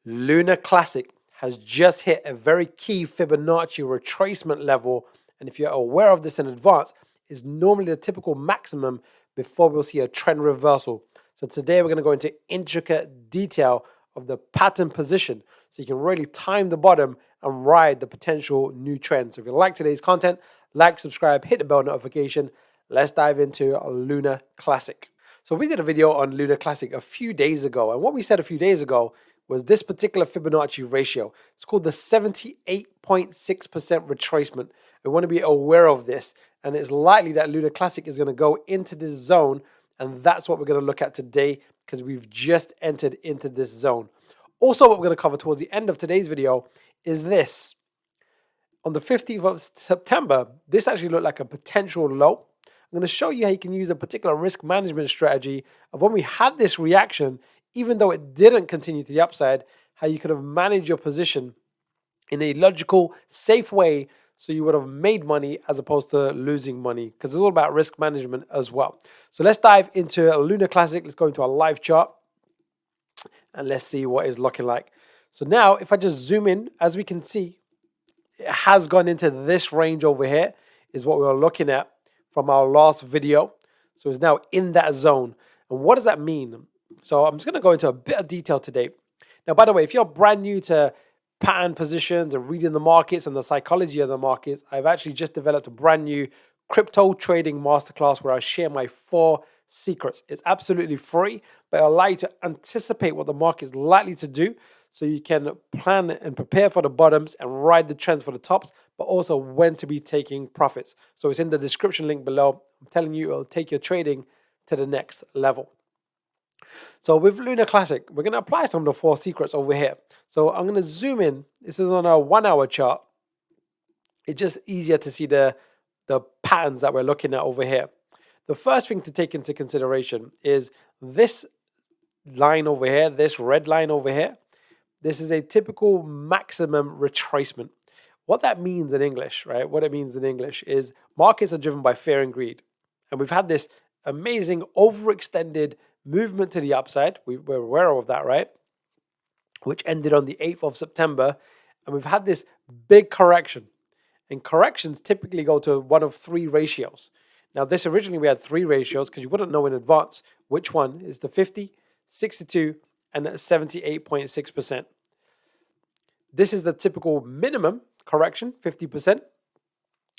Lunar Classic has just hit a very key Fibonacci retracement level, and if you're aware of this in advance, is normally the typical maximum before we'll see a trend reversal. So today we're going to go into intricate detail of the pattern position so you can really time the bottom and ride the potential new trend. So if you like today's content, like, subscribe, hit the bell notification. Let's dive into a Lunar Classic. So we did a video on Lunar Classic a few days ago, and what we said a few days ago was this particular Fibonacci ratio. It's called the 78.6% retracement. We want to be aware of this, and it's likely that Lunar Classic is going to go into this zone, and that's what we're going to look at today because we've just entered into this zone. Also, what we're going to cover towards the end of today's video is this. On the 15th of September, this actually looked like a potential low. I'm going to show you how you can use a particular risk management strategy of when we had this reaction, even though it didn't continue to the upside, how you could have managed your position in a logical, safe way so you would have made money as opposed to losing money, because it's all about risk management as well. So let's dive into a Lunar Classic. Let's go into a live chart and let's see what it's looking like. So now if I just zoom in, as we can see, it has gone into this range over here is what we were looking at from our last video. So it's now in that zone. And what does that mean? So I'm just going to go into a bit of detail today. Now, by the way, if you're brand new to pattern positions and reading the markets and the psychology of the markets, I've actually just developed a brand new crypto trading masterclass where I share my 4 secrets. It's absolutely free, but it'll allow you to anticipate what the market is likely to do so you can plan and prepare for the bottoms and ride the trends for the tops, but also when to be taking profits. So it's in the description link below. I'm telling you, it'll take your trading to the next level. So with Lunar Classic, we're going to apply some of the 4 secrets over here. So I'm going to zoom in. This is on a 1-hour chart. It's just easier to see the patterns that we're looking at over here. The first thing to take into consideration is this line over here, this red line over here. This is a typical maximum retracement. What that means in English, right? What it means in English is markets are driven by fear and greed. And we've had this amazing overextended movement to the upside. We're aware of that, right? Which ended on the 8th of September. And we've had this big correction. And corrections typically go to one of 3 ratios. Now, this originally we had 3 ratios because you wouldn't know in advance which one is the 50, 62, and 78.6%. This is the typical minimum correction, 50%.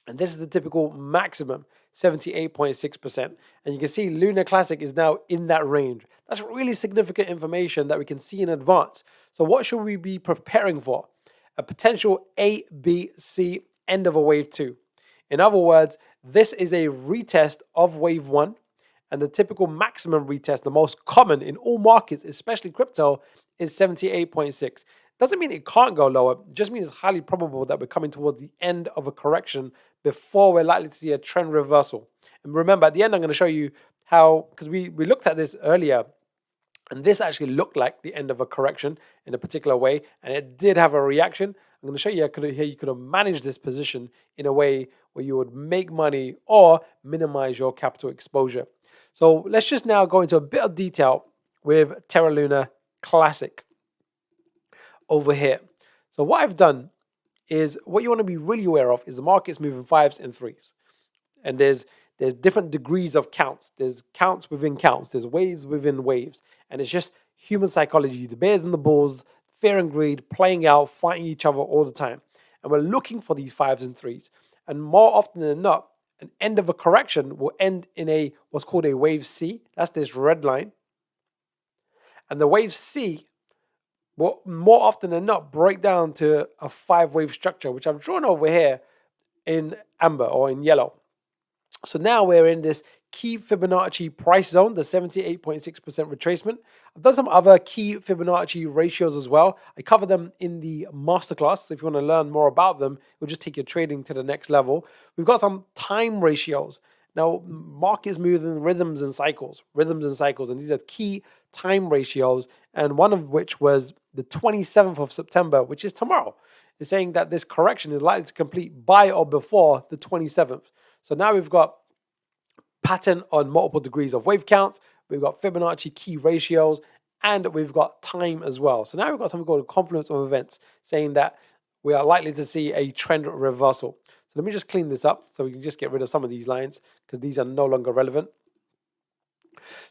And this is the typical maximum, 78.6%. And you can see Lunar Classic is now in that range. That's really significant information that we can see in advance. So what should we be preparing for? A potential A, B, C, end of a wave 2. In other words, this is a retest of wave 1. And the typical maximum retest, the most common in all markets, especially crypto, is 78.6. Doesn't mean it can't go lower. It just means it's highly probable that we're coming towards the end of a correction before we're likely to see a trend reversal. And remember, at the end, I'm going to show you how, because we looked at this earlier, and this actually looked like the end of a correction in a particular way, and it did have a reaction. I'm going to show you how you could have managed this position in a way where you would make money or minimize your capital exposure. So let's just now go into a bit of detail with Terra Luna Classic over here. So what I've done is, what you want to be really aware of is the market's moving 5s and 3s. And there's different degrees of counts. There's counts within counts. There's waves within waves. And it's just human psychology. The bears and the bulls, fear and greed, playing out, fighting each other all the time. And we're looking for these 5s and 3s. And more often than not, an end of a correction will end in what's called a wave C. That's this red line. And the wave C will more often than not break down to a 5-wave structure, which I've drawn over here in amber or in yellow. So now we're in this key Fibonacci price zone, the 78.6% retracement. I've done some other key Fibonacci ratios as well. I cover them in the masterclass. So if you want to learn more about them, it'll just take your trading to the next level. We've got some time ratios. Now, markets move in rhythms and cycles, and these are key time ratios, and one of which was the 27th of September, which is tomorrow. It's saying that this correction is likely to complete by or before the 27th. So now we've got pattern on multiple degrees of wave counts. We've got Fibonacci key ratios and we've got time as well. So now we've got something called a confluence of events saying that we are likely to see a trend reversal. So let me just clean this up so we can just get rid of some of these lines because these are no longer relevant.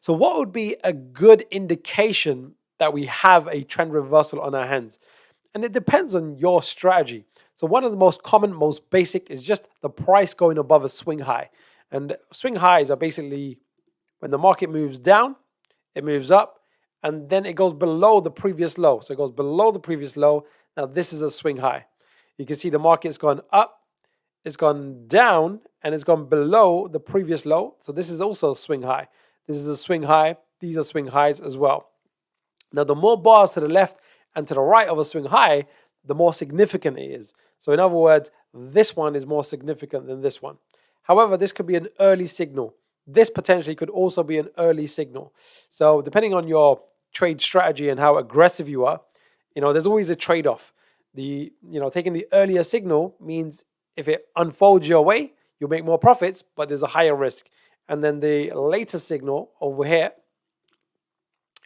So what would be a good indication that we have a trend reversal on our hands? And it depends on your strategy. So one of the most common, most basic is just the price going above a swing high. And swing highs are basically when the market moves down, it moves up, and then it goes below the previous low. So it goes below the previous low. Now this is a swing high. You can see the market's gone up, it's gone down, and it's gone below the previous low. So this is also a swing high. This is a swing high. These are swing highs as well. Now, the more bars to the left and to the right of a swing high, the more significant it is. So in other words, this one is more significant than this one. However, this could be an early signal. This potentially could also be an early signal. So depending on your trade strategy and how aggressive you are, there's always a trade-off. Taking the earlier signal means if it unfolds your way, you'll make more profits, but there's a higher risk. And then the later signal over here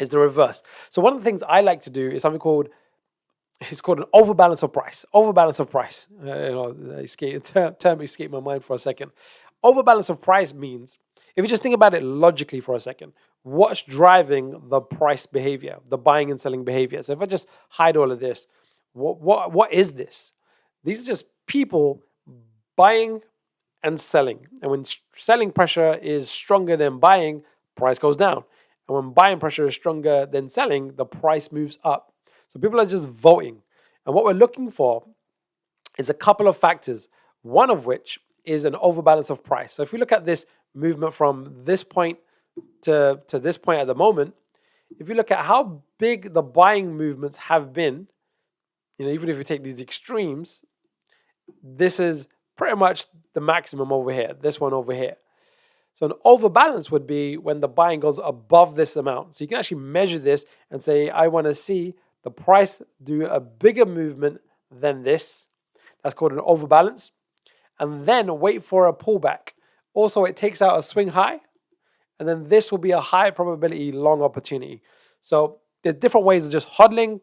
is the reverse. So one of the things I like to do is something called an overbalance of price. Overbalance of price. Term escaped my mind for a second. Overbalance of price means, if you just think about it logically for a second, what's driving the price behavior, the buying and selling behavior? So if I just hide all of this, what is this? These are just people buying and selling. And when selling pressure is stronger than buying, price goes down. And when buying pressure is stronger than selling, the price moves up. So people are just voting. And what we're looking for is a couple of factors, one of which is an overbalance of price. So if we look at this movement from this point to this point at the moment, if you look at how big the buying movements have been, even if you take these extremes, this is pretty much the maximum over here, this one over here. So an overbalance would be when the buying goes above this amount. So you can actually measure this and say, I want to see the price do a bigger movement than this. That's called an overbalance. And then wait for a pullback. Also, it takes out a swing high. And then this will be a high probability long opportunity. So there's different ways of just hodling.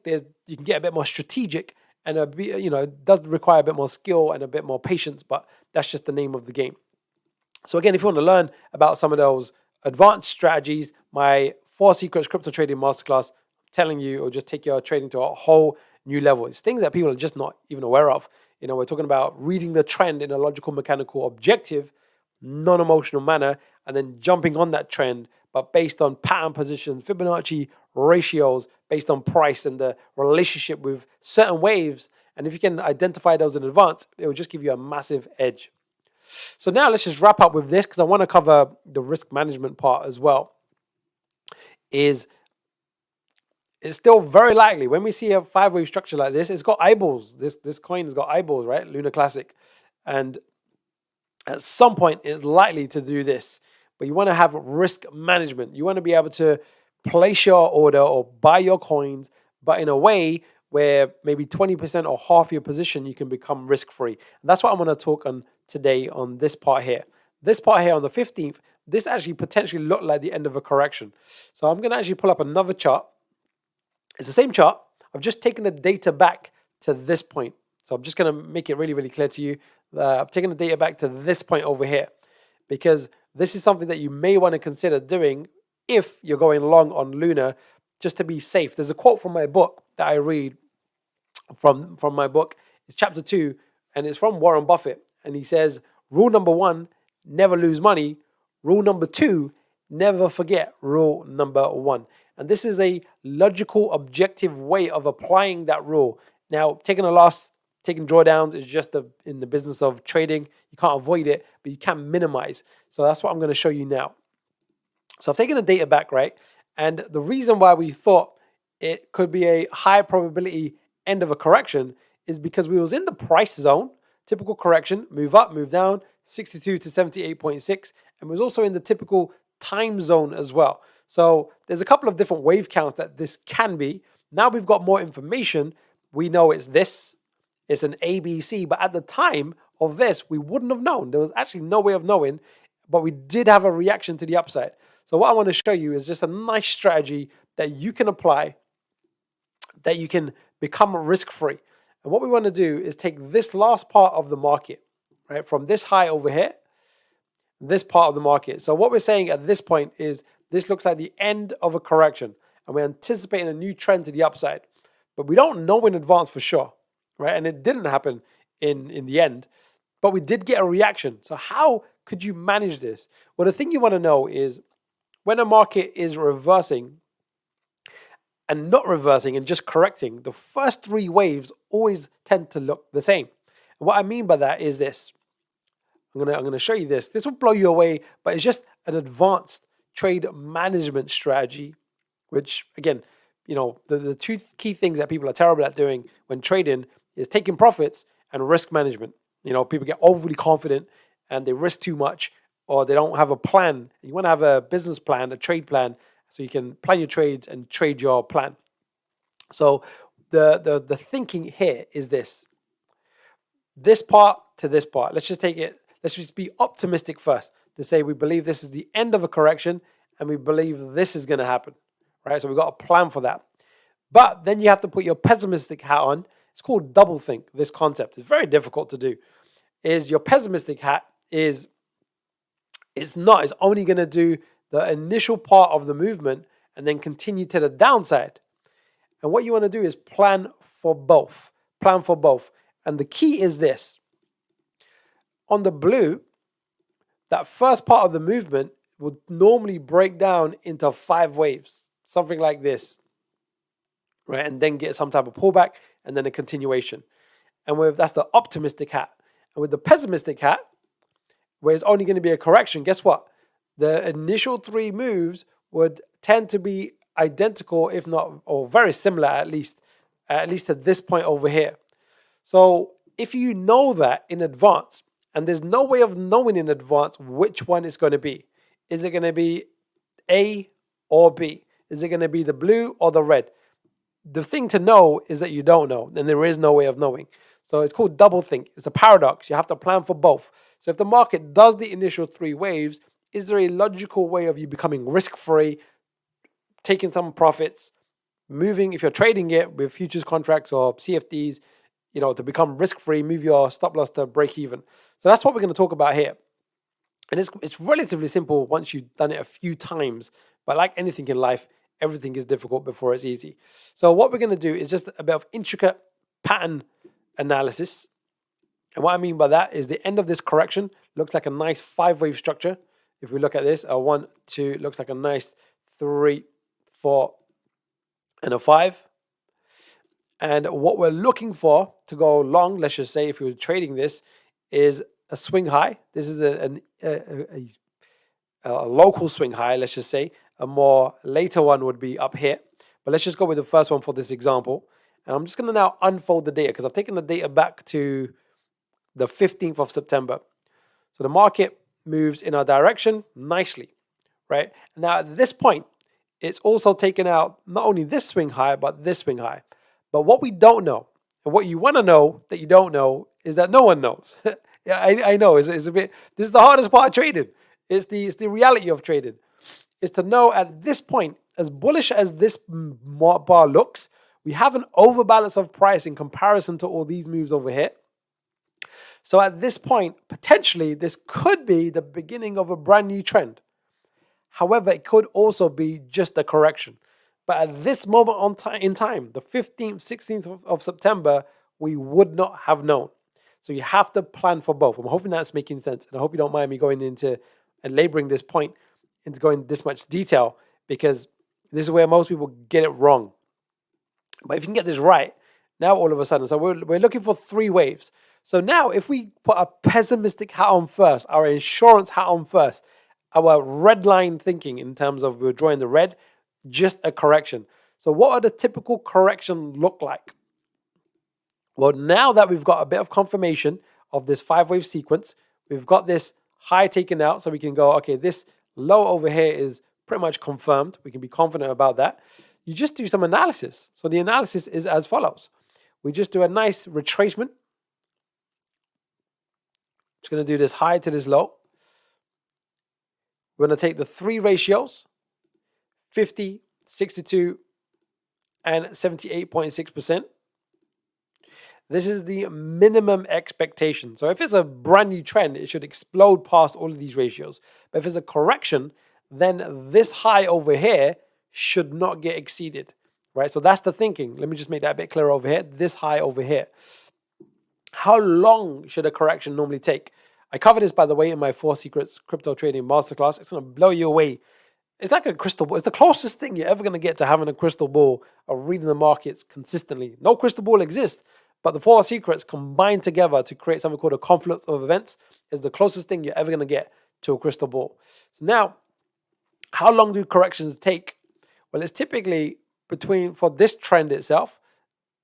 You can get a bit more strategic. And it does require a bit more skill and a bit more patience, but that's just the name of the game. So again, if you want to learn about some of those advanced strategies, my 4 Secrets Crypto Trading Masterclass, I'm telling you, it'll just take your trading to a whole new level. It's things that people are just not even aware of. We're talking about reading the trend in a logical, mechanical, objective, non-emotional manner, and then jumping on that trend, but based on pattern position, Fibonacci ratios, based on price and the relationship with certain waves. And if you can identify those in advance, it will just give you a massive edge. So now let's just wrap up with this because I want to cover the risk management part as well. It's still very likely when we see a 5-wave structure like this, it's got eyeballs. This coin has got eyeballs, right? Lunar Classic. And at some point, it's likely to do this. But you want to have risk management. You want to be able to place your order or buy your coins, but in a way where maybe 20% or half your position, you can become risk-free. And that's what I'm going to talk on today on this part here. This part here on the 15th, this actually potentially looked like the end of a correction. So I'm going to actually pull up another chart. It's the same chart. I've just taken the data back to this point. So I'm just going to make it really, really clear to you. I've taken the data back to this point over here because this is something that you may want to consider doing if you're going long on Lunar, just to be safe. There's a quote from my book that I read from my book. It's chapter 2, and it's from Warren Buffett. And he says, rule number 1, never lose money. Rule number 2, never forget rule number 1. And this is a logical, objective way of applying that rule. Now, taking a loss, taking drawdowns is just in the business of trading. You can't avoid it, but you can minimize. So that's what I'm going to show you now. So I've taken the data back, right? And the reason why we thought it could be a high probability end of a correction is because we was in the price zone, typical correction, move up, move down, 62 to 78.6, and was also in the typical time zone as well. So there's a couple of different wave counts that this can be. Now we've got more information. We know it's this. It's an ABC, but at the time of this, we wouldn't have known. There was actually no way of knowing, but we did have a reaction to the upside. So what I want to show you is just a nice strategy that you can apply, that you can become risk-free. And what we want to do is take this last part of the market, right, from this high over here, this part of the market. So what we're saying at this point is this looks like the end of a correction, and we're anticipating a new trend to the upside. But we don't know in advance for sure, right? And it didn't happen in the end, but we did get a reaction. So how could you manage this? Well, the thing you want to know is when a market is reversing and not reversing and just correcting, the first three waves always tend to look the same. And what I mean by that is this. I'm gonna show you this. This will blow you away, but it's just an advanced trade management strategy, which again, the two key things that people are terrible at doing when trading is taking profits and risk management. People get overly confident and they risk too much, or they don't have a plan. You want to have a business plan, a trade plan, so you can plan your trades and trade your plan. So the thinking here is this part to this part. Let's just be optimistic first to say we believe this is the end of a correction and we believe this is going to happen, right? So we've got a plan for that. But then you have to put your pessimistic hat on. It's called doublethink, this concept. It's very difficult to do. Is your pessimistic hat it's only going to do the initial part of the movement and then continue to the downside. And what you want to do is plan for both. Plan for both. And the key is this. On the blue, that first part of the movement would normally break down into 5 waves, something like this, right? And then get some type of pullback and then a continuation. And that's the optimistic hat. And with the pessimistic hat, where it's only going to be a correction, guess what? The initial 3 moves would tend to be identical, if not, or very similar at least at this point over here. So if you know that in advance, and there's no way of knowing in advance which one it's going to be. Is it going to be A or B? Is it going to be the blue or the red? The thing to know is that you don't know, and there is no way of knowing. So it's called doublethink. It's a paradox. You have to plan for both. So if the market does the initial 3 waves, is there a logical way of you becoming risk-free, taking some profits, moving, if you're trading it with futures contracts or CFDs, to become risk-free, move your stop loss to break even. So that's what we're going to talk about here. And it's relatively simple once you've done it a few times. But like anything in life, everything is difficult before it's easy. So what we're going to do is just a bit of intricate pattern analysis. And what I mean by that is the end of this correction looks like a nice 5-wave structure. If we look at this, a 1, 2, looks like a nice 3, 4, and a 5. And what we're looking for to go long, let's just say if we were trading this, is a swing high. This is a local swing high, let's just say. A more later one would be up here. But let's just go with the first one for this example. And I'm just going to now unfold the data because I've taken the data back to the 15th of September. So the market moves in our direction nicely, right? Now at this point, it's also taken out not only this swing high, but this swing high. But what we don't know, and what you want to know that you don't know, is that no one knows. Yeah, I know. It's a bit. This is the hardest part of trading. It's the reality of trading. Is to know at this point, as bullish as this bar looks, we have an overbalance of price in comparison to all these moves over here. So at this point, potentially, this could be the beginning of a brand new trend. However, it could also be just a correction. But at this moment in time, the 15th, 16th of September, we would not have known. So you have to plan for both. I'm hoping that's making sense. And I hope you don't mind me going into and laboring this point into going this much detail, because this is where most people get it wrong. But if you can get this right, now all of a sudden, so we're looking for 3 waves. So now if we put a pessimistic hat on first, our insurance hat on first, our red line thinking in terms of we're drawing the red, just a correction. So what are the typical correction look like? Well, now that we've got a bit of confirmation of this 5-wave sequence, we've got this high taken out, so we can go, okay, this low over here is pretty much confirmed. We can be confident about that. You just do some analysis. So the analysis is as follows. We just do a nice retracement. Just going to do this high to this low. We're going to take the 3 ratios, 50, 62 and 78.6%. This is the minimum expectation. So if it's a brand new trend, it should explode past all of these ratios. But if it's a correction, then this high over here should not get exceeded, right? So that's the thinking. Let me just make that a bit clearer over here. This high over here. How long should a correction normally take? I cover this, by the way, in my 4 Secrets Crypto Trading Masterclass. It's going to blow you away. It's like a crystal ball. It's the closest thing you're ever going to get to having a crystal ball of reading the markets consistently. No crystal ball exists, but the 4 secrets combined together to create something called a confluence of events is the closest thing you're ever going to get to a crystal ball. So now, how long do corrections take? Well, it's typically for this trend itself,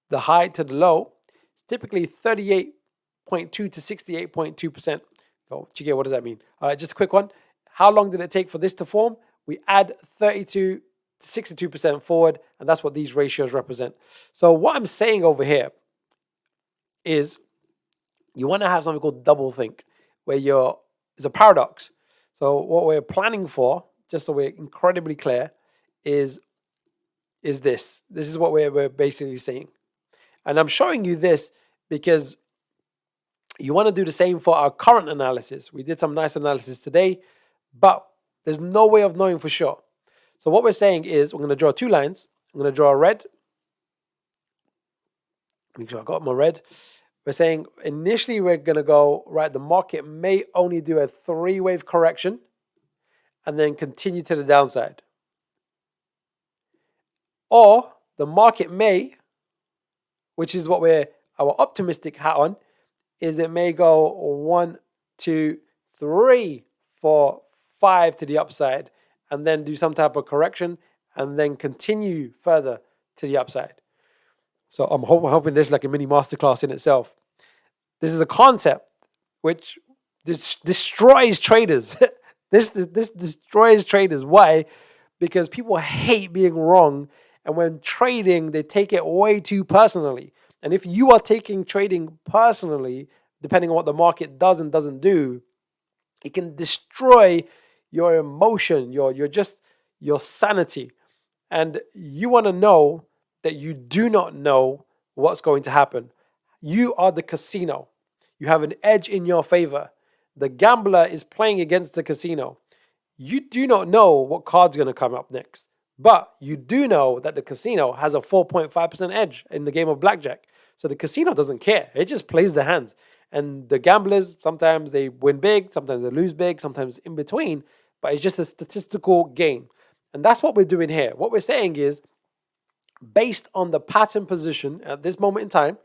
the high to the low, it's typically 38.2 to 68.2%. Oh, Chige, what does that mean? All right, just a quick one. How long did it take for this to form? We add 32 to 62% forward, and that's what these ratios represent. So what I'm saying over here is you want to have something called double think, where it's a paradox. So what we're planning for, just so we're incredibly clear, is this. This is what we're basically saying. And I'm showing you this because you want to do the same for our current analysis. We did some nice analysis today, but there's no way of knowing for sure. So what we're saying is we're going to draw 2 lines. I'm going to draw a red. Make sure I got my red. We're saying initially we're going to go, right, the market may only do a 3-wave correction and then continue to the downside. Or the market may, which is what our optimistic hat on, is it may go 1, 2, 3, 4, 5 to the upside and then do some type of correction and then continue further to the upside. So I'm hoping this is like a mini masterclass in itself. This is a concept which destroys traders. This destroys traders. Why? Because people hate being wrong, and when trading, they take it way too personally. And if you are taking trading personally, depending on what the market does and doesn't do, it can destroy your emotion, your sanity. And you want to know that you do not know what's going to happen. You are the casino. You have an edge in your favor. The gambler is playing against the casino. You do not know what card's going to come up next, but you do know that the casino has a 4.5% edge in the game of blackjack. So the casino doesn't care. It just plays the hands. And the gamblers, sometimes they win big, sometimes they lose big, sometimes in between, but it's just a statistical game. And that's what we're doing here. What we're saying is, based on the pattern position at this moment in time,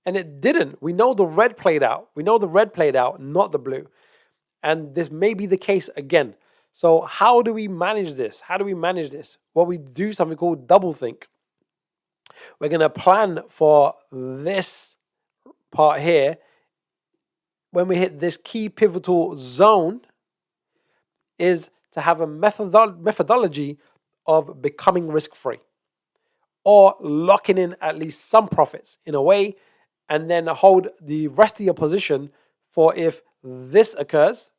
and it didn't. We know the red played out. We know the red played out, not the blue. And this may be the case again. So how do we manage this? Well, we do something called double think. We're going to plan for this part here. When we hit this key pivotal zone, is to have a methodology of becoming risk-free or locking in at least some profits in a way, and then hold the rest of your position for if this occurs.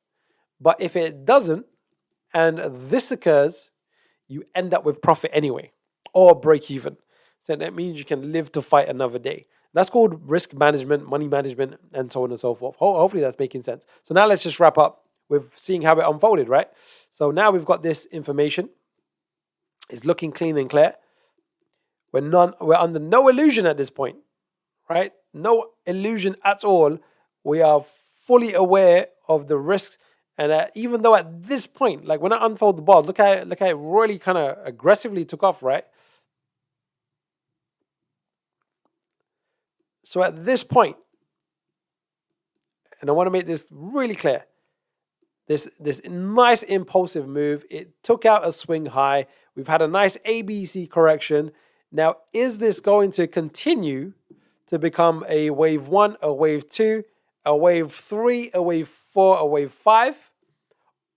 But if it doesn't and this occurs, you end up with profit anyway or break even. So that means you can live to fight another day. That's called risk management, money management, and so on and so forth. Hopefully that's making sense. So now let's just wrap up with seeing how it unfolded, right? So now we've got this information. It's looking clean and clear. We're under no illusion at this point, right? No illusion at all. We are fully aware of the risks. And even though at this point, like when I unfold the ball, look how it really kind of aggressively took off, right? So at this point, and I want to make this really clear, this nice impulsive move, it took out a swing high. We've had a nice ABC correction. Now, is this going to continue to become a wave 1, a wave 2, a wave 3, a wave 4, a wave 5?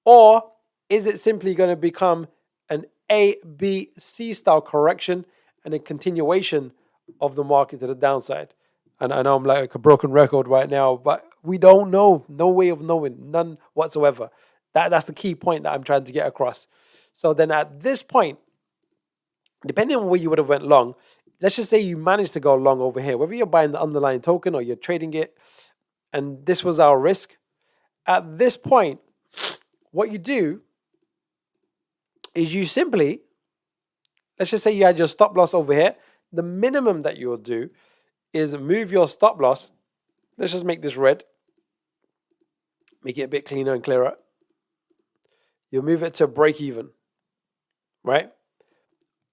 Or is it simply going to become an A, B, C style correction and a continuation of the market to the downside? And I know I'm like a broken record right now, but we don't know. No way of knowing. None whatsoever. That's the key point that I'm trying to get across. So then at this point, depending on where you would have went long, let's just say you managed to go long over here, whether you're buying the underlying token or you're trading it, and this was our risk. At this point, what you do is you simply, let's just say you had your stop loss over here. The minimum that you'll do is move your stop loss. Let's just make this red. Make it a bit cleaner and clearer. You'll move it to break even, right?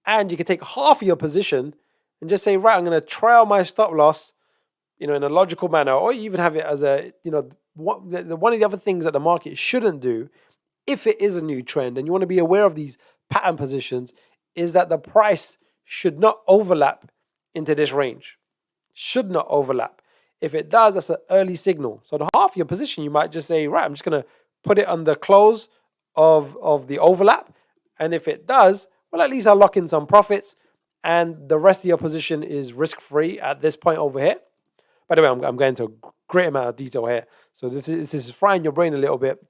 And you can take half of your position and just say, right, I'm going to trail my stop loss, in a logical manner, or you even have it as a, one of the other things that the market shouldn't do, if it is a new trend and you want to be aware of these pattern positions, is that the price should not overlap into this range. Should not overlap. If it does, that's an early signal. So the half of your position, you might just say, right, I'm just going to put it on the close of the overlap. And if it does, well, at least I'll lock in some profits. And the rest of your position is risk-free at this point over here. By the way, I'm going into a great amount of detail here. So this is frying your brain a little bit.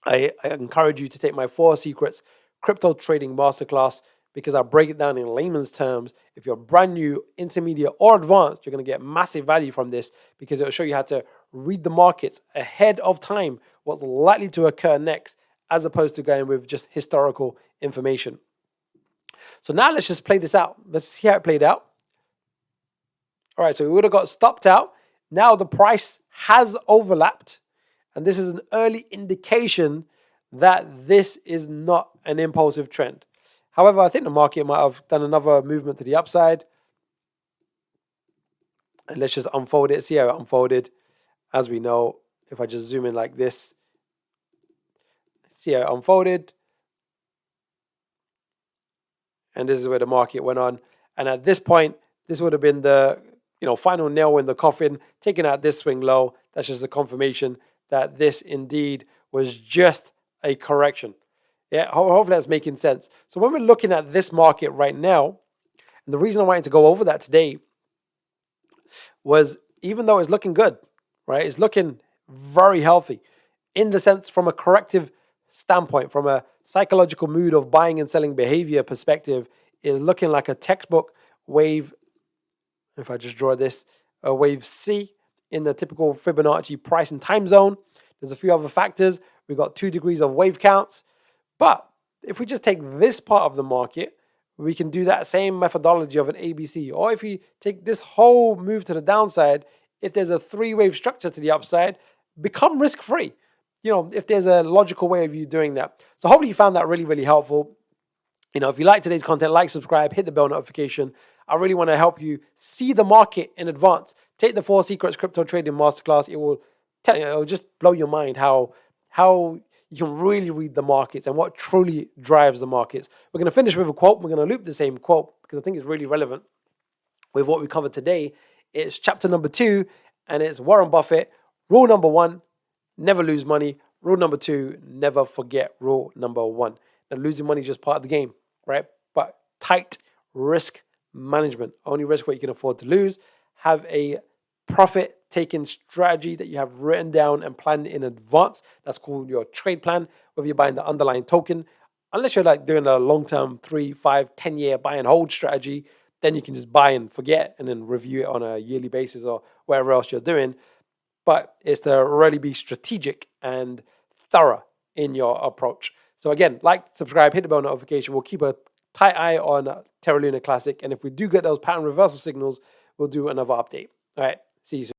I encourage you to take my 4 Secrets Crypto Trading Masterclass, because I break it down in layman's terms. If you're brand new, intermediate, or advanced, you're going to get massive value from this, because it'll show you how to read the markets ahead of time, what's likely to occur next, as opposed to going with just historical information. So now let's just play this out. Let's see how it played out. All right, so we would have got stopped out. Now the price has overlapped, and this is an early indication that this is not an impulsive trend. However, I think the market might have done another movement to the upside. And let's just unfold it, see how it unfolded. As we know, if I just zoom in like this, see how it unfolded. And this is where the market went on. And at this point, this would have been the final nail in the coffin, taking out this swing low. That's just a confirmation that this indeed was just a correction. Yeah, hopefully that's making sense. So when we're looking at this market right now, and the reason I wanted to go over that today was, even though it's looking good, right? It's looking very healthy in the sense from a corrective standpoint, from a psychological mood of buying and selling behavior perspective, is looking like a textbook wave. If I just draw this, a wave C in the typical Fibonacci price and time zone. There's a few other factors. We've got 2 degrees of wave counts. But if we just take this part of the market, we can do that same methodology of an ABC. Or if we take this whole move to the downside, if there's a 3-wave structure to the upside, become risk-free. If there's a logical way of you doing that. So hopefully you found that really, really helpful. If you like today's content, like, subscribe, hit the bell notification. I really want to help you see the market in advance. Take the 4 Secrets Crypto Trading Masterclass. It'll just blow your mind how you can really read the markets and what truly drives the markets. We're going to finish with a quote. We're going to loop the same quote because I think it's really relevant with what we covered today. It's chapter number 2, and it's Warren Buffett. Rule number 1, never lose money. Rule number 2, never forget rule number 1. Now, losing money is just part of the game, right? But tight risk management. Only risk what you can afford to lose. Have a profit-taking strategy that you have written down and planned in advance. That's called your trade plan, whether you're buying the underlying token. Unless you're like doing a long-term 3, 5, 10-year buy and hold strategy, then you can just buy and forget and then review it on a yearly basis or whatever else you're doing. But it's to really be strategic and thorough in your approach. So again, like, subscribe, hit the bell notification. We'll keep a tight eye on Terra Luna Classic. And if we do get those pattern reversal signals, we'll do another update. All right, see you soon.